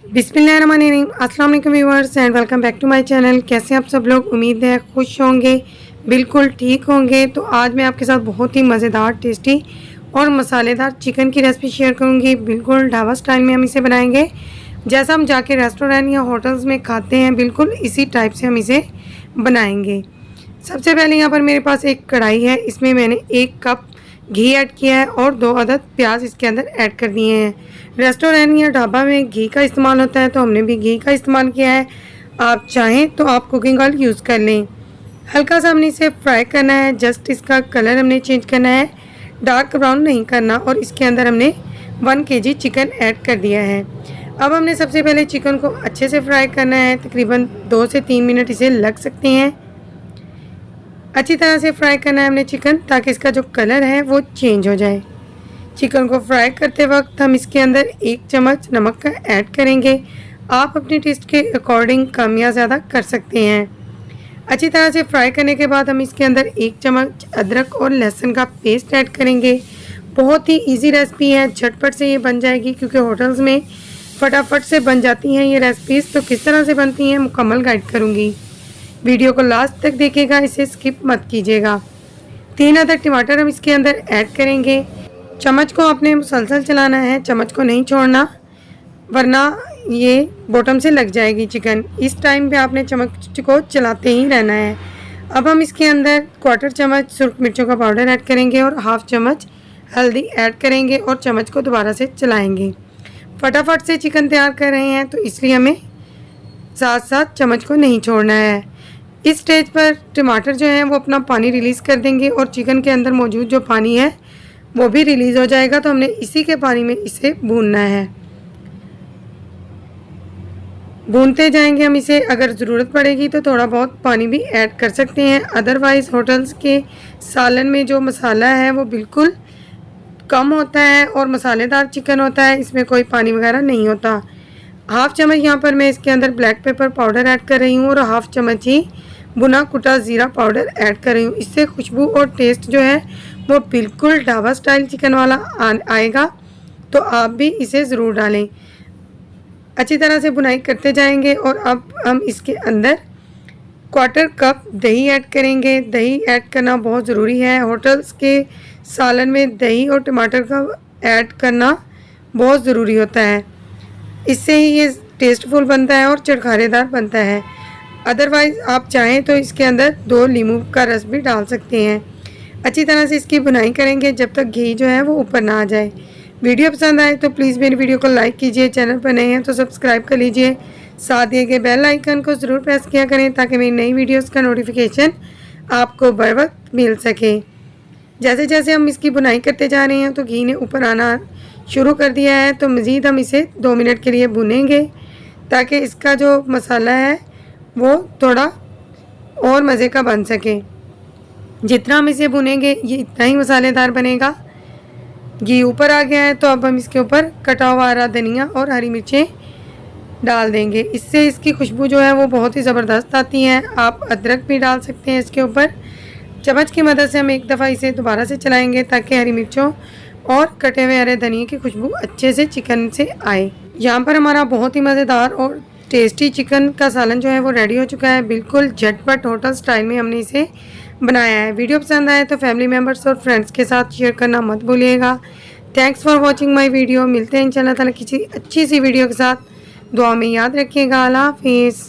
बिस्मिल्लाहिर्रहमानिर्रहीम। अस्सलाम वालेकुम viewers and welcome back to my channel. कैसे हैं आप सब लोग? उम्मीद है खुश होंगे, बिल्कुल ठीक होंगे। तो आज मैं आपके साथ बहुत ही मज़ेदार, टेस्टी और मसालेदार चिकन की रेसिपी शेयर करूंगी। बिल्कुल ढाबा स्टाइल में हम इसे बनाएंगे, जैसा हम जाके रेस्टोरेंट या होटल्स में खाते हैं, बिल्कुल इसी टाइप से हम इसे बनाएंगे। सबसे पहले यहाँ पर मेरे पास एक कढ़ाई है, इसमें मैंने 1 कप घी ऐड किया है और 2 अदद प्याज इसके अंदर ऐड कर दिए हैं। रेस्टोरेंट या ढाबा में घी का इस्तेमाल होता है, तो हमने भी घी का इस्तेमाल किया है। आप चाहें तो आप कुकिंग ऑयल यूज़ कर लें। हल्का सा हमने इसे फ्राई करना है, जस्ट इसका कलर हमने चेंज करना है, डार्क ब्राउन नहीं करना। और इसके अंदर हमने 1 kg चिकन ऐड कर दिया है। अब हमने सबसे पहले चिकन को अच्छे से फ्राई करना है, तकरीबन 2 से 3 मिनट इसे लग सकते हैं। अच्छी तरह से फ्राई करना है हमने चिकन, ताकि इसका जो कलर है वो चेंज हो जाए। चिकन को फ्राई करते वक्त हम इसके अंदर 1 चम्मच नमक का ऐड करेंगे। आप अपनी टेस्ट के अकॉर्डिंग कम या ज़्यादा कर सकते हैं। अच्छी तरह से फ्राई करने के बाद हम इसके अंदर 1 चम्मच अदरक और लहसुन का पेस्ट ऐड करेंगे। बहुत ही इजी रेसिपी है, झटपट से ये बन जाएगी, क्योंकि होटल्स में फटाफट से बन जाती हैं ये रेसिपीज़। तो किस तरह से बनती हैं मुकम्मल गाइड करूँगी। वीडियो को लास्ट तक देखिएगा, इसे स्किप मत कीजिएगा। 3 अदद टमाटर हम इसके अंदर ऐड करेंगे। चम्मच को आपने मुसलसल चलाना है, चम्मच को नहीं छोड़ना, वरना ये बॉटम से लग जाएगी चिकन। इस टाइम पे आपने चम्मच को चलाते ही रहना है। अब हम इसके अंदर 1/4 चम्मच सुर्ख मिर्चों का पाउडर ऐड करेंगे और 1/2 चम्मच हल्दी ऐड करेंगे और चम्मच को दोबारा से चलाएँगे। फटाफट से चिकन तैयार कर रहे हैं, तो इसलिए हमें साथ साथ चम्मच को नहीं छोड़ना है। इस स्टेज पर टमाटर जो है वो अपना पानी रिलीज़ कर देंगे और चिकन के अंदर मौजूद जो पानी है वो भी रिलीज़ हो जाएगा। तो हमने इसी के पानी में इसे भूनना है। भूनते जाएंगे हम इसे। अगर ज़रूरत पड़ेगी तो थोड़ा बहुत पानी भी ऐड कर सकते हैं। अदरवाइज़ होटल्स के सालन में जो मसाला है वो बिल्कुल कम होता है और मसालेदार चिकन होता है, इसमें कोई पानी वगैरह नहीं होता। 1/2 चम्मच यहाँ पर मैं इसके अंदर ब्लैक पेपर पाउडर ऐड कर रही हूँ और 1/2 चम्मच ही भुना कुटा ज़ीरा पाउडर ऐड कर रही हूँ। इससे खुशबू और टेस्ट जो है वो बिल्कुल ढाबा स्टाइल चिकन वाला आएगा। तो आप भी इसे ज़रूर डालें। अच्छी तरह से बुनाई करते जाएंगे और अब हम इसके अंदर 1/4 कप दही ऐड करेंगे। दही ऐड करना बहुत ज़रूरी है। होटल्स के सालन में दही और टमाटर का ऐड करना बहुत ज़रूरी होता है, इससे ही ये टेस्टफुल बनता है और चटखारेदार बनता है। अदरवाइज़ आप चाहें तो इसके अंदर 2 नींबू का रस भी डाल सकते हैं। अच्छी तरह से इसकी बुनाई करेंगे जब तक घी जो है वो ऊपर ना आ जाए। वीडियो पसंद आए तो प्लीज़ मेरी वीडियो को लाइक कीजिए, चैनल पर नए हैं तो सब्सक्राइब कर लीजिए, साथ दिए गए बेल आइकन को ज़रूर प्रेस किया करें, ताकि मेरी नई वीडियोज़ का नोटिफिकेशन आपको बर वक्त मिल सके। जैसे जैसे हम इसकी बुनाई करते जा रहे हैं तो घी ने ऊपर आना शुरू कर दिया है। तो मज़ीद हम इसे 2 मिनट के लिए भुनेंगे, ताकि इसका जो मसाला है वो थोड़ा और मज़े का बन सके। जितना हम इसे भुनेंगे ये इतना ही मसालेदार बनेगा। घी ऊपर आ गया है, तो अब हम इसके ऊपर कटा हुआ हरा धनिया और हरी मिर्चें डाल देंगे। इससे इसकी खुशबू जो है वो बहुत ही ज़बरदस्त आती है। आप अदरक भी डाल सकते हैं इसके ऊपर। चम्मच की मदद से हम एक दफ़ा इसे दोबारा से चलाएंगे, ताकि हरी मिर्चों और कटे हुए हरे धनिए की खुशबू अच्छे से चिकन से आए। यहाँ पर हमारा बहुत ही मज़ेदार और टेस्टी चिकन का सालन जो है वो रेडी हो चुका है। बिल्कुल झटपट होटल स्टाइल में हमने इसे बनाया है। वीडियो पसंद आए तो फैमिली मेम्बर्स और फ्रेंड्स के साथ शेयर करना मत भूलिएगा। Thanks for watching my video. मिलते हैं इंशाल्लाह ताला किसी अच्छी सी वीडियो के साथ। दुआ में याद रखिएगा। अल्लाह हाफिज़।